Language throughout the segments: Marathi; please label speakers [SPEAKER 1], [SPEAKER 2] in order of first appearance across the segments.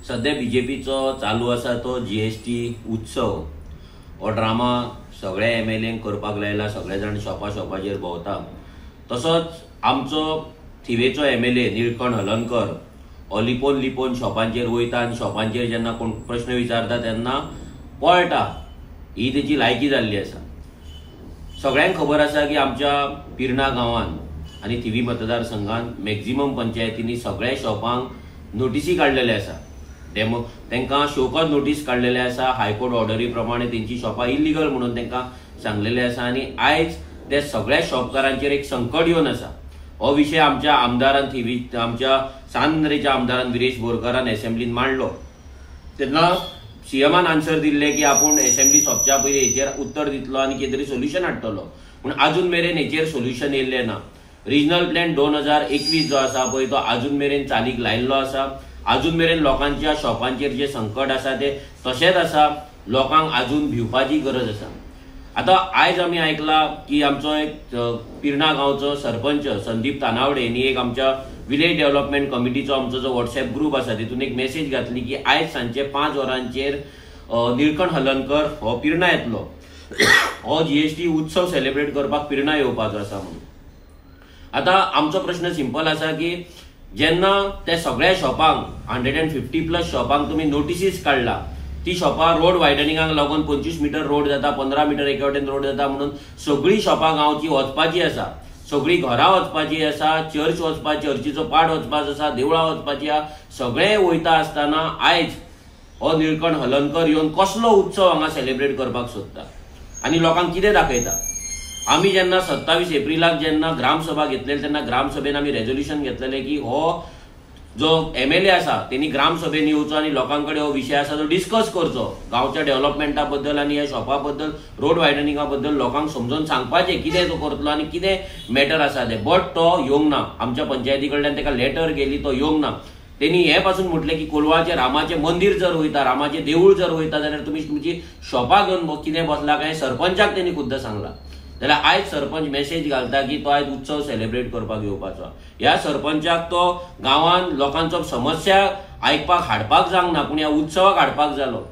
[SPEAKER 1] सध्या बीजेपीचो चालू आसा तो जीएसटी उत्सव हो ड्रामा सगळ्या एमएलएंक करपाक लायला. सगळे जाण शॉपाचेर भोंवता. तसोच आमचो थिवेचो एमएलए निळकंठ हलर्णकर हो लिपोन शॉपांचेर वयता आनी शॉपांचेर जेन्ना कोण प्रश्न विचारता तेन्ना पळटा. ही तेची लायकी जाल्ली आसा. सगळ्यांक खबर आसा की आमच्या पिर्णा गांवांत आनी थिवी मतदारसंघांत मॅक्झिमम पंचायतींनी सगळ्या शॉपांक नोटीसी काडलेले आसा. तांकां शोकॉज नोटीस काडलेले आसा. हायकोर्ट ऑर्डरी प्रमाणे तेंची शॉपां इल्लिगल म्हणून तांकां सांगलेले आसा. आनी आयज त्या सगळ्या शॉपकारांचेर एक संकट येवन आसा. हो विशय आमच्या आमदारान आमच्या सांद्रेच्या आमदारान विरेश बोरकारान असेंब्लीन मांडलो. तेन्ना सीएमान आन्सर दिल्ले की आपूण असेंब्ली सोंपच्या पयलीं हेचेर उत्तर दितलो आनी कितें तरी सोल्युशन हाडटलो. पूण अजून मेरेन हेचेर सोल्युशन येयल्लें ना. रिजनल प्लॅन 2021 जो आसा पळय तो अजून मेरेन चालीक लायिल्लो आसा. अजून मेरेन लोकांच्या शॉपांचेर जे संकट आसा ते तशेंच आसा. लोकांक अजून भिवपाची गरज आसा. आता आयज आमी आयकला की आमचो एक पिर्णा गांवचो सरपंच संदीप तानावडे यांनी एक आमच्या विलेज डेव्हलपमेंट कमिटीचो आमचो जो व्हॉट्सएप ग्रुप आसा तितून एक मेसेज घातली की आयज सांजचे 5 वरांचेर निळकंठ हलर्णकर हो पिर्णा येतलो. हो जीएसटी उत्सव सेलिब्रेट करपाक पिर्णा येवपाचो आसा म्हणून. आता आमचो प्रश्न सिंपल आसा की जेन्ना त्या सगळ्या शॉपांक 150+ शॉपांक तुम्ही नोटिसीस काढला. ती शॉपां रोड वायडनिंगाक लागून 25 मीटर रोड जाता, 15 मीटर एके वटेन रोड जाता म्हणून सगळी शॉपां गांवची वचपाची आसा. सगळी घरां वचपाची आसा. चर्च वचपाची, चर्चीचो पाट वचपाचो आसा, देवळां वचपाची आसा. सगळे वयता आसतना आयज हो निळकंठ हलर्णकर येवन कसलो उत्सव हांगा सेलिब्रेट करपाक सोदता आनी लोकांक कितें दाखयता. आमी जेन्ना 27 एप्रिलाक जेन्ना ग्रामसभा घेतलेली तेन्ना ग्रामसभेन आमी रेझोल्युशन घेतलेले की हो जो एमएलए आसा त्यांनी ग्रामसभेन येवचो आनी लोकांकडे हो विषय आसा तो डिस्कस करचो. गांवच्या डेव्हलपमेंटा बद्दल आनी ह्या शॉपा बद्दल, रोड वायडनिंगा बद्दल लोकांक समजून सांगपाचें कितें तो करतलो आनी कितें मॅटर आसा ते. बट तो येवंक ना. आमच्या पंचायती कडल्यान ताका लेटर गेली, तो येवंक ना. त्यांनी हे पासून म्हटलें की कोलवाचे रामाचे मंदिर जर वयता, रामाचे देवूळ जर वयता जाल्यार तुमी तुमची शॉपां घेवन कितें बसला काय सरपंचाक त्यांनी खुद्द सांगला. जाल्यार आयज सरपंच मेसेज घालता की तो आयज उत्सव सेलिब्रेट करपाक येवपाचो. ह्या सरपंचाक तो गांवांत लोकांचो समस्या आयकपाक हाडपाक जावंक ना पूण ह्या उत्सवाक हाडपाक जालो.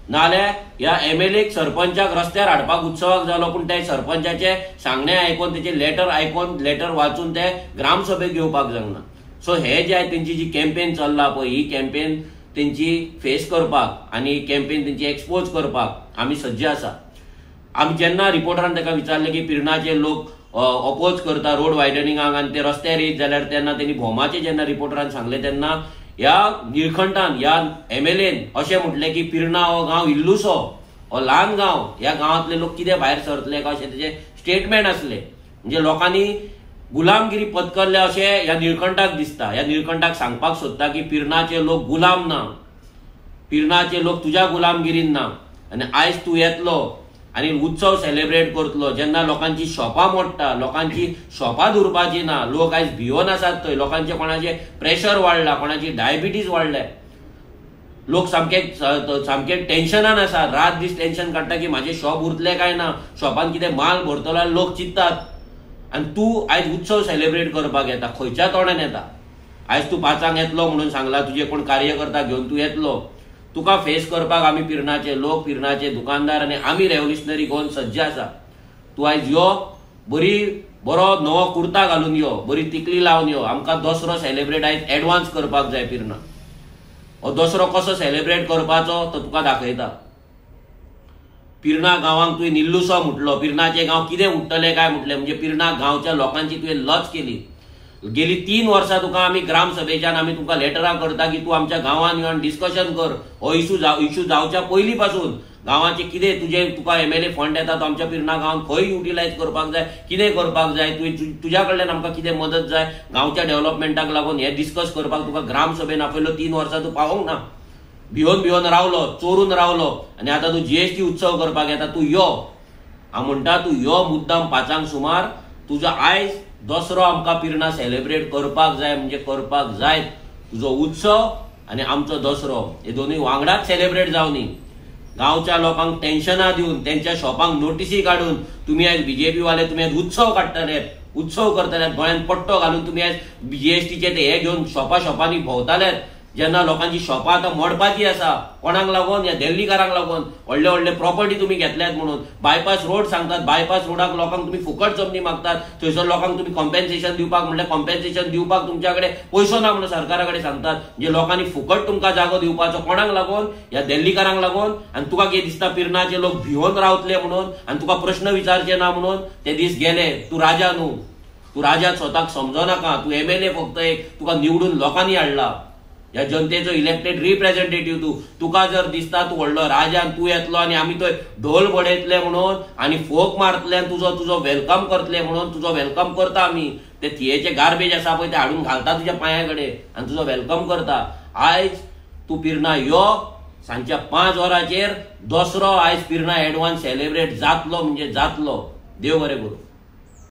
[SPEAKER 1] नाल्यार ह्या एमएलएक सरपंचाक रस्त्यार हाडपाक उत्सवाक जालो पूण ते सरपंचाचे सांगणे आयकून तेचे लेटर वाचून ते ग्रामसभेक घेवपाक जावंक ना. सो हे जे तेंची जी कॅम्पेन चल्ला पळय ही कॅम्पेन तेंची फेस करपाक आनी कॅम्पेन तेंची एक्सपोज करपाक आमी सज्ज आसा. आमी जेन्ना रिपोर्टरान ताका विचारले की पिर्णाचे लोक अपोज करता रोड वायडनिंगाक आनी ते रस्त्यार येत जाल्यार तेन्ना तेणी भोमाचे जेन्ना रिपोर्टरान सांगले तेन्ना ह्या निळकंठान ह्या एमएलएन अशें म्हटलें की पिर्णा हो गांव इल्लुसो, हो ल्हान गांव, ह्या गांवांतले लोक कितें भायर सरतले काय अशें तेजें स्टेटमेंट आसलें. म्हणजे लोकांनी गुलामगिरी पत्करल्या अशें ह्या निळकंठाक दिसता. ह्या निळकंठाक सांगपाक सोदता की पिर्णाचे लोक गुलाम ना, पिर्णाचे लोक तुज्या गुलामगिरीन ना आनी आयज तूं येतलो आनी उत्सव सेलिब्रेट करतलो. जेन्ना लोकांची शॉपां मोडटा, लोकांची शॉपां उरपाची ना, लोक आयज भिवून आसात थंय. लोकांचे कोणाचे प्रेशर वाडला, कोणाची डायबिटीज वाडले. लोक सामके टेन्शनान आसा. रात दीस टेन्शन काडटा की म्हाजे शॉप उरतले काय ना, शॉपान कितें माल भरतलो लोक चिंततात. आनी तूं आयज उत्सव सेलिब्रेट करपाक येता, खंयच्या तोंडान येता. आयज तूं 5 येतलो म्हणून सांगला, तुजे कोण कार्यकर्ता घेवन तूं येतलो. तुका फेस करपाक आमी पिर्णाचे लोक, पिर्णाचे दुकानदार आनी आमी रेव्होल्युशनरी घेवन सज्ज आसा. तूं आयज यो, बरो नवो कुर्ता घालून यो, बरी तिकली लावन यो. आमकां दसरो सेलिब्रेट आयज एडवान्स करपाक जाय पिर्णा. हो दसरो कसो सेलिब्रेट करपाचो तो तुका दाखयता. पिर्णा गांवांक तुवें निल्लुसो म्हटलो, पिर्णाचे गांव कितें उरतले काय म्हटलें. म्हणजे पिर्णा गांवच्या लोकांची तुवें लज केली. गेली 3 वर्सां तुका आमी ग्रामसभेच्यान आमी तुका लेटरां करता की तूं आमच्या गांवांत येवन डिस्कशन कर. हो इशू जावच्या पयलीं पासून गांवाचे कितें तुका एमएलए फंड येता तो आमच्या पिर्णा गांवांत खंय युटिलायज करपाक जाय, कितें करपाक जाय, तुज्या कडल्यान आमकां कितें मदत जाय गांवच्या डेव्हलपमेंटाक लागून हे डिस्कस करपाक तुका ग्रामसभेन आपयलो. 3 वर्सां तूं पावोंक ना. भिवन रावलो, चोरून रावलो आनी आतां तूं जीएसटी उत्सव करपाक येता. तूं यो, हांव म्हणटा तूं यो मुद्दाम 5 सुमार. तुजो आयज दसरो आमकां पिर्णा सेलिब्रेट करपाक जाय म्हणजे करपाक जाय. तुजो उत्सव आनी आमचो दसरो हे दोनूय वांगडाच सेलिब्रेट जावनी. गांवच्या लोकांक टेन्शनां दिवन त्यांच्या शॉपांक नोटिसी काढून तुम्ही आज बीजेपी वाले तुम्ही आज उत्सव काढताले, उत्सव करताले, गोळ्यान पट्टो घालून तुम्ही आज जीएसटीचे ते हे घेऊन शॉपांनी भोंवताले. जेन्ना लोकांची शॉपां आतां मोडपाची आसा कोणाक लागून? ह्या दिल्लीकारांक लागून. व्हडले व्हडले प्रॉपर्टी तुम्ही घेतल्यात म्हणून. बायपास रोड सांगतात, बायपास रोडाक लोकांक तुम्ही फुकट जमनी मागतात. थंयसर लोकांक तुम्ही कॉम्पेन्सेशन दिवपाक म्हणल्यार कॉम्पेन्सेशन दिवपाक तुमच्या कडेन पयसो ना म्हणून सरकारा कडेन सांगतात. जे लोकांनी फुकट तुमकां जागो दिवपाचो कोणाक लागून? ह्या दिल्लीकारांक लागून. आनी तुका कितें दिसता पिरनाचे लोक भिवून रावतले म्हणून आनी तुका प्रश्न विचारचे ना म्हणून? ते दीस गेले. तूं राजा न्हू, तूं राजा स्वताक समजनाका. तूं MLA फक्त एक तुका निवडून लोकांनी हाडला. ह्या जनतेचो इलेक्टेड रिप्रेझेंटेटिव्ह तूं. तुका जर दिसता तूं व्हडलो राजा आनी तूं येतलो आनी आमी थंय ढोल बडयतले म्हणून आनी फोक मारतले आनी तुजो वेलकम करतले म्हणून तुजो वेलकम करता आमी. ते थियेचे गार्बेज आसा पळय ते हाडून घालता तुज्या पांया कडेन आनी तुजो वेलकम करता. आयज तूं पिरना यो सांजच्या 5 वरांचेर दसरो आयज पिरना एडवान्स सेलिब्रेट जातलो म्हणजे जातलो. देव बरें करूं.